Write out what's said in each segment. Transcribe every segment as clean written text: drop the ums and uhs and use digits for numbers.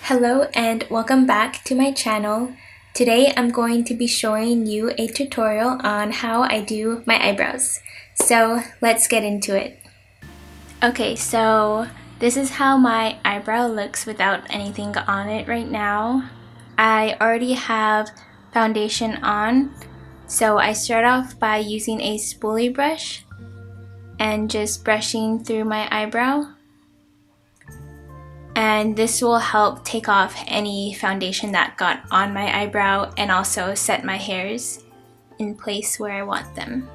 Hello and welcome back to my channel. Today I'm going to be showing you a tutorial on how I do my eyebrows. So let's get into it. Okay, so this is how my eyebrow looks without anything on it right now. I already have foundation on, so I start off by using a spoolie brush and just brushing through my eyebrow. And this will help take off any foundation that got on my eyebrow and also set my hairs in place where I want them.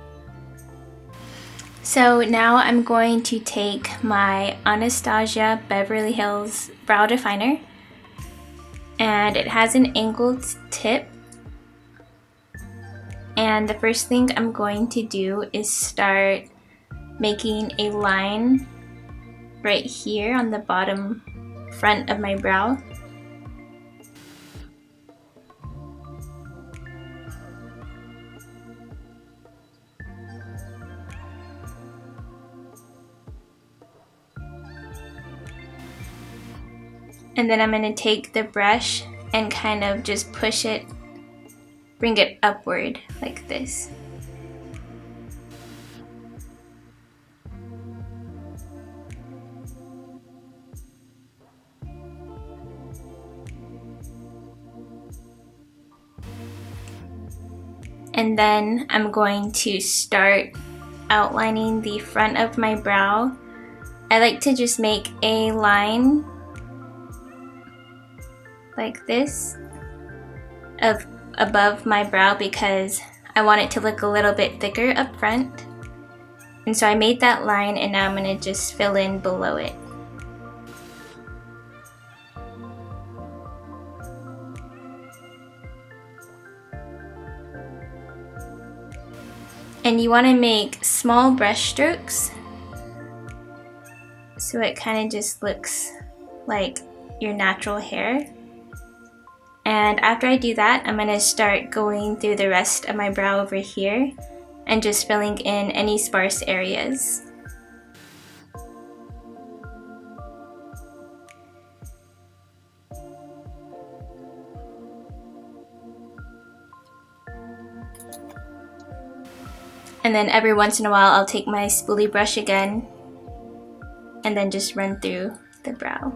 So now I'm going to take my Anastasia Beverly Hills Brow Definer, and it has an angled tip. And the first thing I'm going to do is start making a line right here on the bottom front of my brow. And then I'm going to take the brush and kind of just push it, bring it upward like this. And then I'm going to start outlining the front of my brow. I like to just make a line like this above my brow because I want it to look a little bit thicker up front. And so I made that line, and now I'm going to just fill in below it. And you want to make small brush strokes so it kind of just looks like your natural hair. And after I do that, I'm going to start going through the rest of my brow over here and just filling in any sparse areas. And then every once in a while, I'll take my spoolie brush again and then just run through the brow.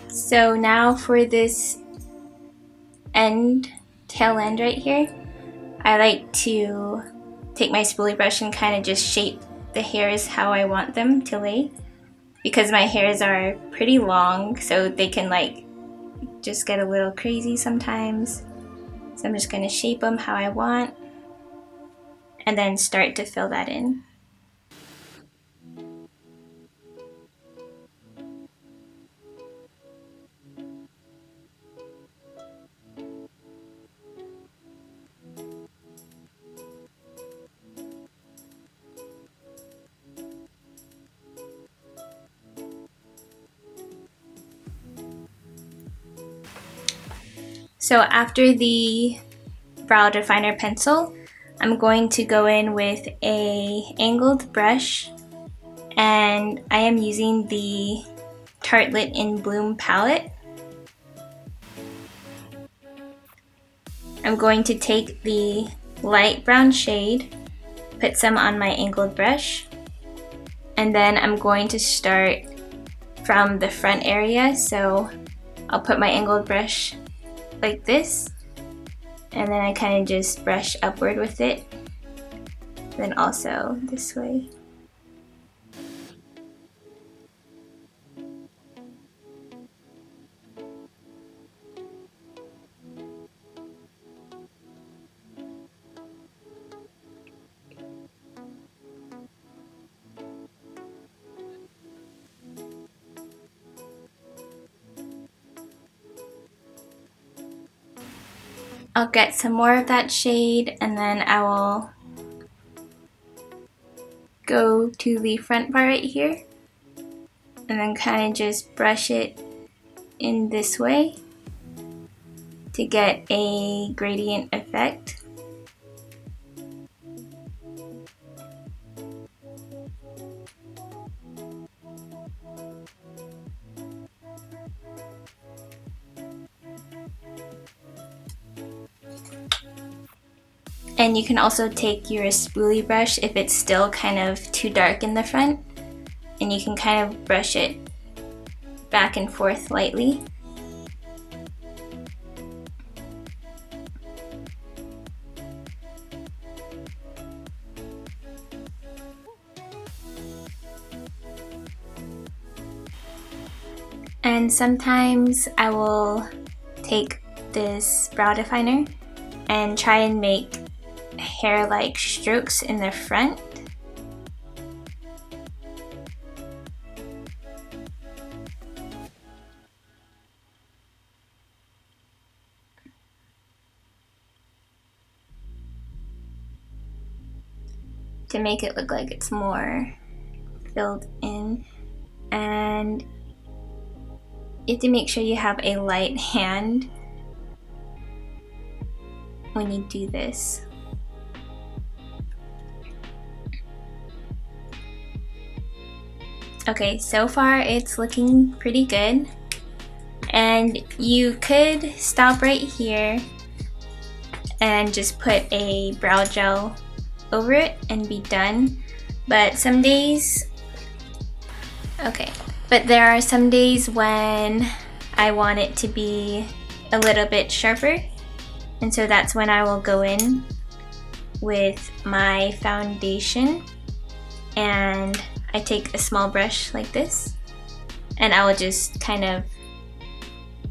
So now for this tail end right here, I like to take my spoolie brush and kind of just shape the hairs how I want them to lay, because my hairs are pretty long, so they can just get a little crazy sometimes. So I'm just going to shape them how I want and then start to fill that in. So after the brow definer pencil, I'm going to go in with a angled brush, and I am using the Tartelette in Bloom palette. I'm going to take the light brown shade, put some on my angled brush, and then I'm going to start from the front area. So I'll put my angled brush like this, and then I kind of just brush upward with it, then also this way. I'll get some more of that shade, and then I will go to the front part right here and then kind of just brush it in this way to get a gradient effect. And you can also take your spoolie brush if it's still kind of too dark in the front, and you can kind of brush it back and forth lightly. And sometimes I will take this brow definer and try and make hair-like strokes in the front. To make it look like it's more filled in. And you have to make sure you have a light hand when you do this. Okay, so far it's looking pretty good. And you could stop right here and just put a brow gel over it and be done. But some days, but there are some days when I want it to be a little bit sharper, and so that's when I will go in with my foundation, and I take a small brush like this, and I will just kind of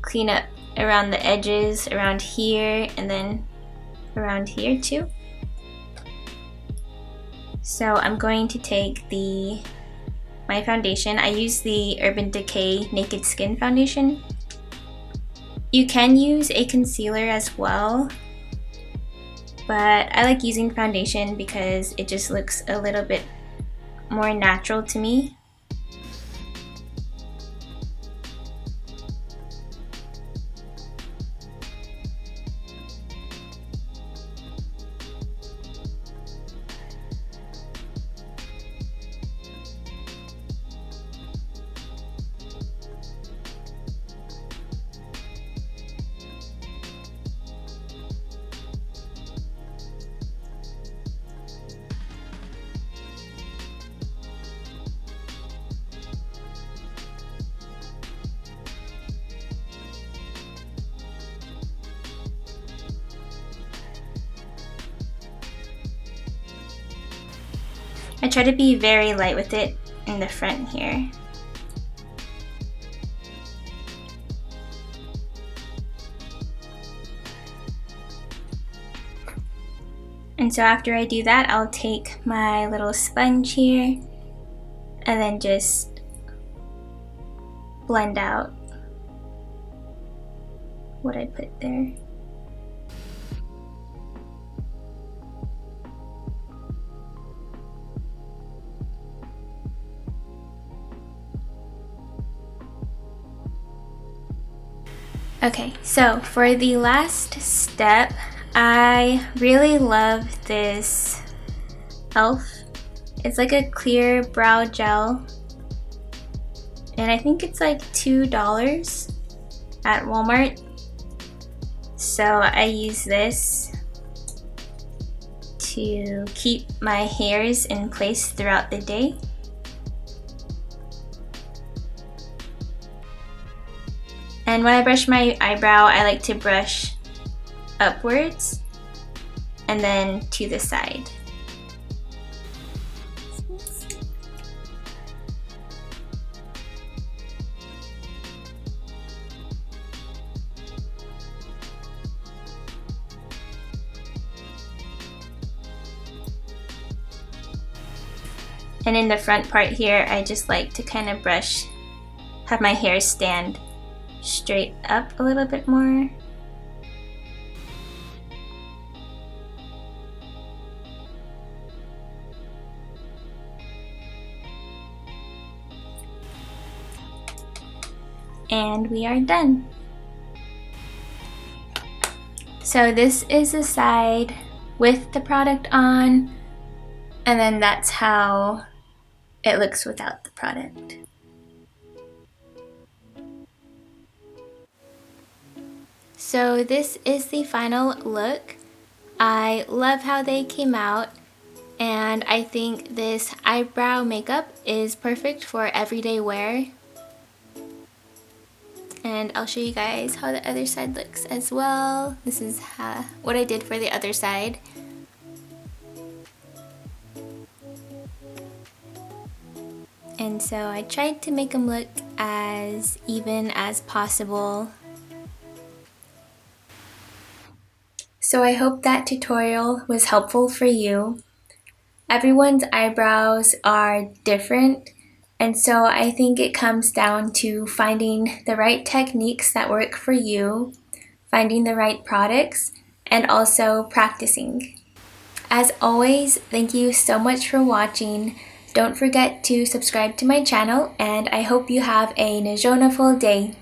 clean up around the edges, around here, and then around here too. So I'm going to take my foundation. I use the Urban Decay Naked Skin foundation. You can use a concealer as well, but I like using foundation because it just looks a little bit more natural to me. I try to be very light with it in the front here. And so after I do that, I'll take my little sponge here and then just blend out what I put there. Okay, so for the last step, I really love this e.l.f. It's like a clear brow gel, and I think it's like $2 at Walmart. So I use this to keep my hairs in place throughout the day. And when I brush my eyebrow, I like to brush upwards and then to the side. And in the front part here, I just like to kind of have my hair stand straight up a little bit more. and we are done. So this is the side with the product on, and then that's how it looks without the product. So this is the final look. I love how they came out, and I think this eyebrow makeup is perfect for everyday wear. And I'll show you guys how the other side looks as well. This is what I did for the other side. And so I tried to make them look as even as possible. So I hope that tutorial was helpful for you. Everyone's eyebrows are different, and so I think it comes down to finding the right techniques that work for you, finding the right products, and also practicing. As always, thank you so much for watching. Don't forget to subscribe to my channel, and I hope you have a najonaful day.